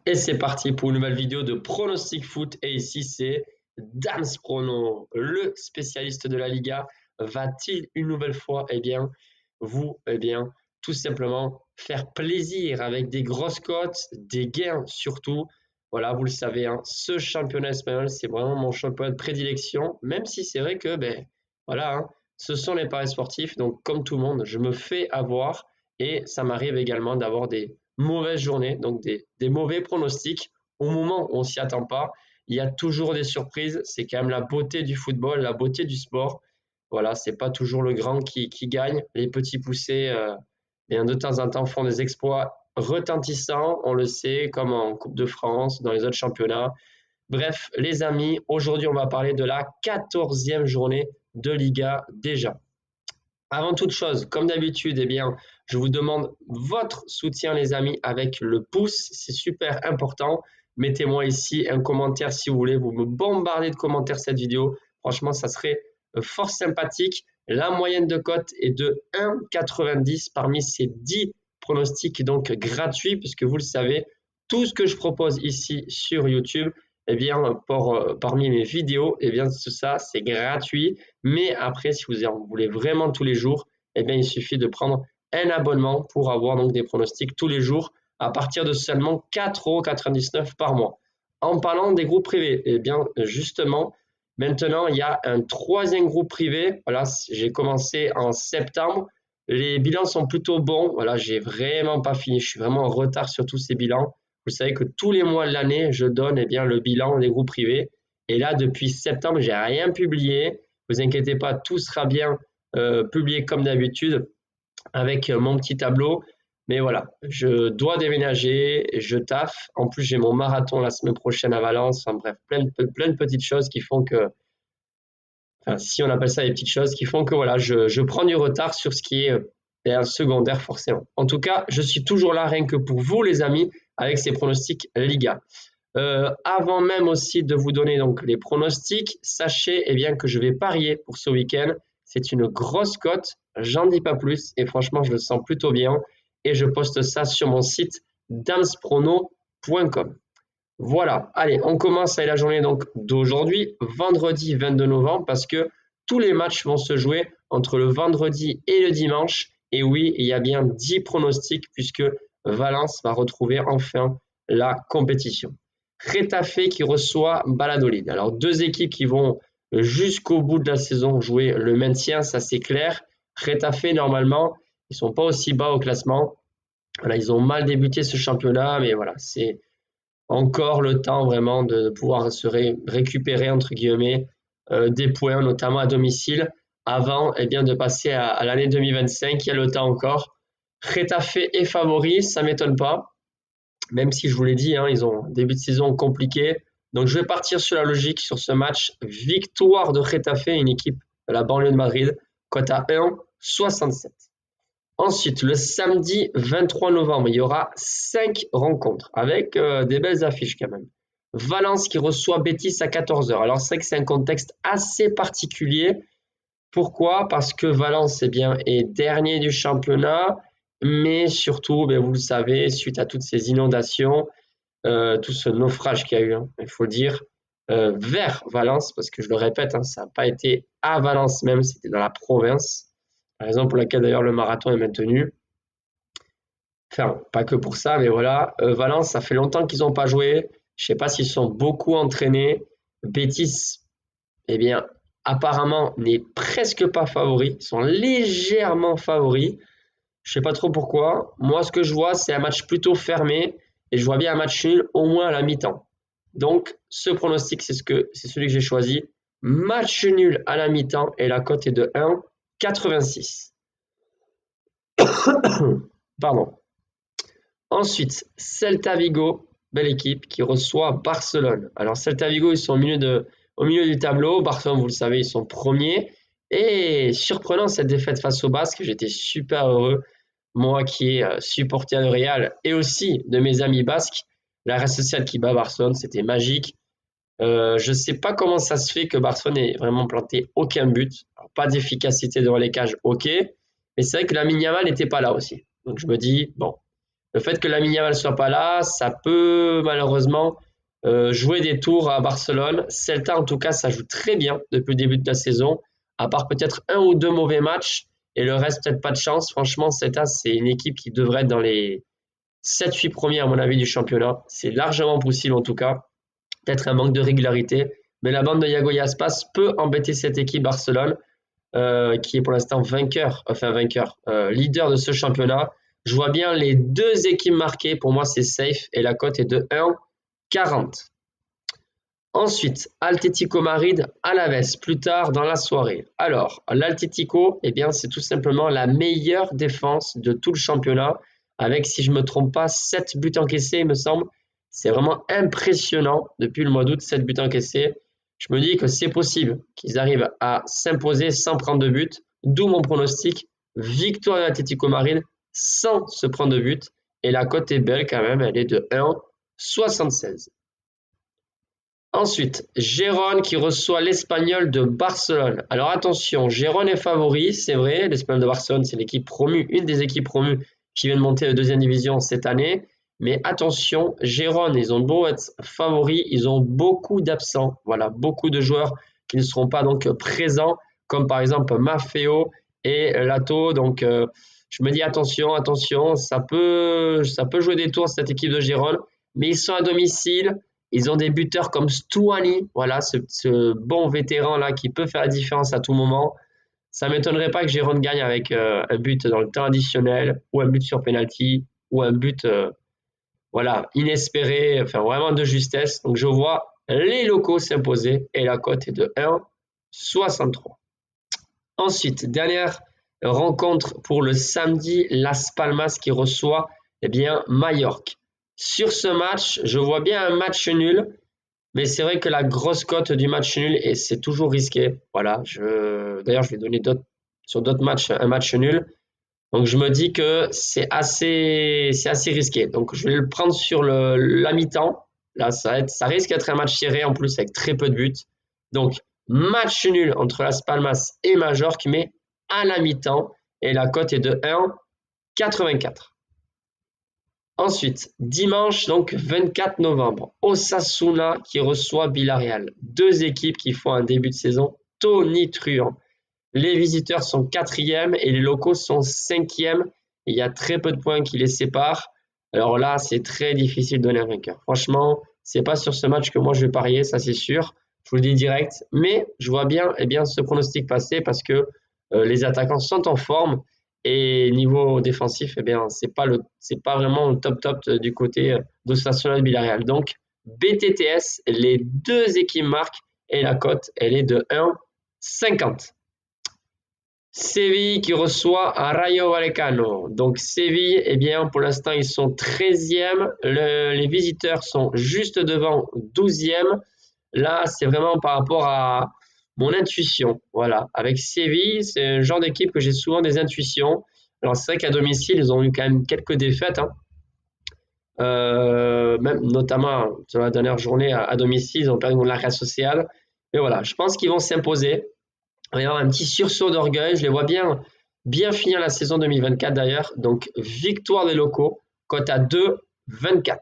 Et c'est parti pour une nouvelle vidéo de Pronostic Foot. Et ici, c'est Dams Prono, le spécialiste de la Liga. Va-t-il une nouvelle fois, tout simplement faire plaisir avec des grosses cotes, des gains surtout. Voilà, vous le savez, hein, ce championnat espagnol, c'est vraiment mon championnat de prédilection. Même si c'est vrai que, ce sont les paris sportifs. Donc, comme tout le monde, je me fais avoir. Et ça m'arrive également d'avoir des mauvaises journées, donc des mauvais pronostics au moment où on s'y attend pas. Il y a toujours des surprises. C'est quand même la beauté du football, la beauté du sport. Voilà, c'est pas toujours le grand qui gagne. Les petits poussés, de temps en temps, font des exploits retentissants. On le sait, comme en Coupe de France, dans les autres championnats. Bref, les amis, aujourd'hui, on va parler de la 14e journée de Liga déjà. Avant toute chose, comme d'habitude, je vous demande votre soutien, les amis, avec le pouce. C'est super important. Mettez-moi ici un commentaire si vous voulez. Vous me bombardez de commentaires cette vidéo. Franchement, ça serait fort sympathique. La moyenne de cote est de 1,90 parmi ces 10 pronostics donc gratuits, puisque vous le savez, tout ce que je propose ici sur YouTube, parmi mes vidéos, tout ça, c'est gratuit. Mais après, si vous en voulez vraiment tous les jours, il suffit de prendre un abonnement pour avoir donc des pronostics tous les jours à partir de seulement 4,99 € par mois. En parlant des groupes privés, justement, maintenant, il y a un troisième groupe privé. Voilà, j'ai commencé en septembre. Les bilans sont plutôt bons. Voilà, j'ai vraiment pas fini. Je suis vraiment en retard sur tous ces bilans. Vous savez que tous les mois de l'année, je donne le bilan des groupes privés. Et là, depuis septembre, j'ai rien publié. Vous inquiétez pas, tout sera bien publié comme d'habitude avec mon petit tableau. Mais voilà, je dois déménager, je taffe. En plus, j'ai mon marathon la semaine prochaine à Valence. Enfin bref, plein de petites choses qui font que, si on appelle ça des petites choses, qui font que voilà, je prends du retard sur ce qui est secondaire forcément. En tout cas, je suis toujours là rien que pour vous les amis avec ces pronostics Liga. Avant même aussi de vous donner donc les pronostics, sachez que je vais parier pour ce week-end. C'est une grosse cote, j'en dis pas plus et franchement je le sens plutôt bien et je poste ça sur mon site damsprono.com. Voilà, allez, on commence avec la journée donc d'aujourd'hui, vendredi 22 novembre, parce que tous les matchs vont se jouer entre le vendredi et le dimanche. Et oui, il y a bien 10 pronostics puisque Valence va retrouver enfin la compétition. Getafe qui reçoit Valladolid. Alors, deux équipes qui vont jusqu'au bout de la saison jouer le maintien, ça c'est clair. Getafe, normalement, ils ne sont pas aussi bas au classement. Voilà, ils ont mal débuté ce championnat, mais voilà, c'est encore le temps vraiment de pouvoir se récupérer, entre guillemets, des points, notamment à domicile, avant de passer à l'année 2025. Il y a le temps encore. Getafe est favori, ça ne m'étonne pas. Même si je vous l'ai dit, ils ont un début de saison compliqué. Donc, je vais partir sur la logique sur ce match. Victoire de Getafe, une équipe de la banlieue de Madrid, cote à 1,67. Ensuite, le samedi 23 novembre, il y aura 5 rencontres avec des belles affiches quand même. Valence qui reçoit Betis à 14 h. Alors, c'est vrai que c'est un contexte assez particulier. Pourquoi? Parce que Valence est dernier du championnat. Mais surtout, vous le savez, suite à toutes ces inondations, tout ce naufrage qu'il y a eu, il faut le dire, vers Valence, parce que je le répète, ça n'a pas été à Valence même, c'était dans la province, la raison pour laquelle d'ailleurs le marathon est maintenu. Enfin, pas que pour ça, mais voilà, Valence, ça fait longtemps qu'ils n'ont pas joué, je ne sais pas s'ils sont beaucoup entraînés. Betis, apparemment, n'est presque pas favori, ils sont légèrement favoris. Je sais pas trop pourquoi. Moi, ce que je vois, c'est un match plutôt fermé et je vois bien un match nul au moins à la mi-temps. Donc, ce pronostic, c'est celui que j'ai choisi. Match nul à la mi-temps et la cote est de 1,86. Pardon. Ensuite, Celta Vigo, belle équipe qui reçoit Barcelone. Alors, Celta Vigo, ils sont au milieu du tableau. Barcelone, vous le savez, ils sont premiers. Et surprenant cette défaite face au Basque, j'étais super heureux. Moi qui est supporter de Real et aussi de mes amis basques, la Real Sociedad qui bat Barcelone, c'était magique. Je ne sais pas comment ça se fait que Barcelone ait vraiment planté aucun but. Alors, pas d'efficacité devant les cages, ok. Mais c'est vrai que Lamine Yamal n'était pas là aussi. Donc je me dis, bon, le fait que Lamine Yamal ne soit pas là, ça peut malheureusement jouer des tours à Barcelone. Celta, en tout cas, ça joue très bien depuis le début de la saison, à part peut-être un ou deux mauvais matchs, et le reste, peut-être pas de chance. Franchement, Celta, c'est une équipe qui devrait être dans les 7-8 premiers, à mon avis, du championnat. C'est largement possible, en tout cas. Peut-être un manque de régularité, mais la bande de Iago Aspas peut embêter cette équipe Barcelone, qui est pour l'instant leader de ce championnat. Je vois bien les deux équipes marquées. Pour moi, c'est safe et la cote est de 1,40. Ensuite, Atlético Madrid Alaves, plus tard dans la soirée. Alors, l'Atlético, eh bien, c'est tout simplement la meilleure défense de tout le championnat, avec, si je ne me trompe pas, 7 buts encaissés, il me semble. C'est vraiment impressionnant depuis le mois d'août, 7 buts encaissés. Je me dis que c'est possible qu'ils arrivent à s'imposer sans prendre de but, d'où mon pronostic, victoire de l'Atlético Madrid sans se prendre de but. Et la cote est belle quand même, elle est de 1,76. Ensuite, Gérone qui reçoit l'Espagnol de Barcelone. Alors attention, Gérone est favori, c'est vrai. L'Espagnol de Barcelone, c'est l'équipe promue, une des équipes promues qui vient de monter à la deuxième division cette année. Mais attention, Gérone, ils ont beau être favoris, ils ont beaucoup d'absents. Voilà, beaucoup de joueurs qui ne seront pas donc présents, comme par exemple Maffeo et Lato. Donc, je me dis attention, ça peut jouer des tours cette équipe de Gérone. Mais ils sont à domicile. Ils ont des buteurs comme Stuani, voilà, ce bon vétéran-là qui peut faire la différence à tout moment. Ça ne m'étonnerait pas que Gérone gagne avec un but dans le temps additionnel ou un but sur penalty ou un but inespéré, enfin vraiment de justesse. Donc je vois les locaux s'imposer et la cote est de 1,63. Ensuite, dernière rencontre pour le samedi, Las Palmas qui reçoit Majorque. Sur ce match, je vois bien un match nul, mais c'est vrai que la grosse cote du match nul, et c'est toujours risqué. Voilà, d'ailleurs, je vais donner sur d'autres matchs un match nul. Donc, je me dis que c'est assez risqué. Donc, je vais le prendre sur la mi-temps. Là, ça risque d'être un match serré en plus avec très peu de buts. Donc, match nul entre Las Palmas et Majorque, mais à la mi-temps. Et la cote est de 1,84. Ensuite, dimanche, donc 24 novembre, Osasuna qui reçoit Villarreal. Deux équipes qui font un début de saison tonitruant. Les visiteurs sont 4e et les locaux sont 5e. Il y a très peu de points qui les séparent. Alors là, c'est très difficile de donner un vainqueur. Franchement, c'est pas sur ce match que moi je vais parier, ça c'est sûr. Je vous le dis direct. Mais je vois bien, ce pronostic passer parce que les attaquants sont en forme. Et niveau défensif, c'est pas vraiment le top du côté d'Osasuna et de Villarreal. Donc, BTTS, les deux équipes marquent et la cote, elle est de 1,50. Séville qui reçoit un Rayo Vallecano. Donc, Séville, pour l'instant, ils sont 13e. Les visiteurs sont juste devant 12e. Là, c'est vraiment par rapport à mon intuition, voilà. Avec Séville, c'est un genre d'équipe que j'ai souvent des intuitions. Alors, c'est vrai qu'à domicile, ils ont eu quand même quelques défaites, même notamment sur la dernière journée à domicile, ils ont perdu contre la Real Sociedad. Mais voilà, je pense qu'ils vont s'imposer. Il va y avoir un petit sursaut d'orgueil. Je les vois bien finir la saison 2024 d'ailleurs. Donc, victoire des locaux, cote à 2,24.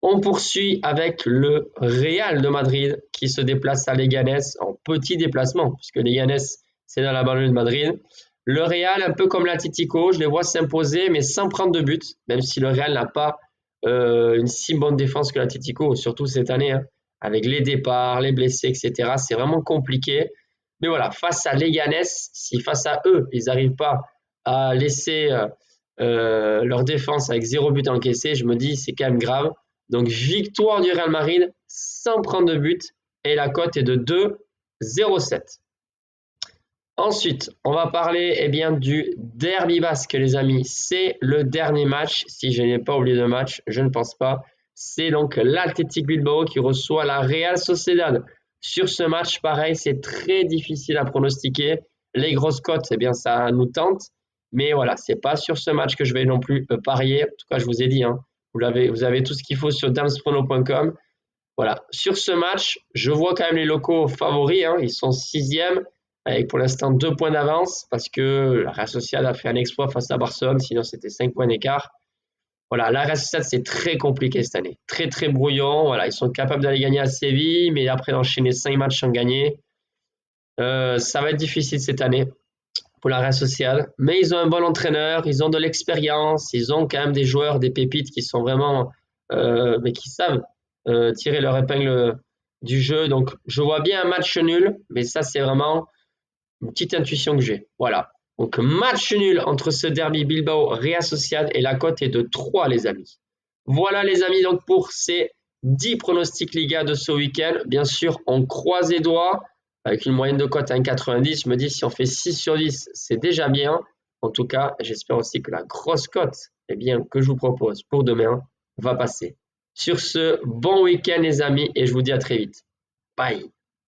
On poursuit avec le Real de Madrid qui se déplace à Leganés en petit déplacement, puisque Leganés, c'est dans la banlieue de Madrid. Le Real, un peu comme l'Atlético, je les vois s'imposer, mais sans prendre de but, même si le Real n'a pas une si bonne défense que l'Atlético, surtout cette année, avec les départs, les blessés, etc. C'est vraiment compliqué. Mais voilà, face à Leganés, si face à eux, ils n'arrivent pas à laisser leur défense avec 0 but encaissé, je me dis c'est quand même grave. Donc, victoire du Real Madrid sans prendre de but et la cote est de 2,07. Ensuite, on va parler du derby basque, les amis. C'est le dernier match. Si je n'ai pas oublié de match, je ne pense pas. C'est donc l'Athletic Bilbao qui reçoit la Real Sociedad. Sur ce match, pareil, c'est très difficile à pronostiquer. Les grosses cotes, ça nous tente. Mais voilà, c'est pas sur ce match que je vais non plus parier. En tout cas, je vous ai dit, vous avez tout ce qu'il faut sur damsprono.com. Voilà. Sur ce match, je vois quand même les locaux favoris. Ils sont 6e avec pour l'instant 2 points d'avance parce que la Real Sociedad a fait un exploit face à Barcelone. Sinon, c'était 5 points d'écart. Voilà, la Real Sociedad, c'est très compliqué cette année. Très, très brouillon. Voilà, ils sont capables d'aller gagner à Séville, mais après d'enchaîner 5 matchs sans gagner. Ça va être difficile cette année pour la Real Sociedad. Mais ils ont un bon entraîneur, ils ont de l'expérience, ils ont quand même des joueurs, des pépites qui sont vraiment, mais qui savent tirer leur épingle du jeu. Donc, je vois bien un match nul, mais ça, c'est vraiment une petite intuition que j'ai. Voilà. Donc, match nul entre ce derby Bilbao-Real Sociedad et la cote est de 3, les amis. Voilà, les amis, donc pour ces 10 pronostics Liga de ce week-end. Bien sûr, on croise les doigts avec une moyenne de cote à 1,90. Je me dis, si on fait 6 sur 10, c'est déjà bien. En tout cas, j'espère aussi que la grosse cote que je vous propose pour demain va passer. Sur ce, bon week-end, les amis, et je vous dis à très vite. Bye.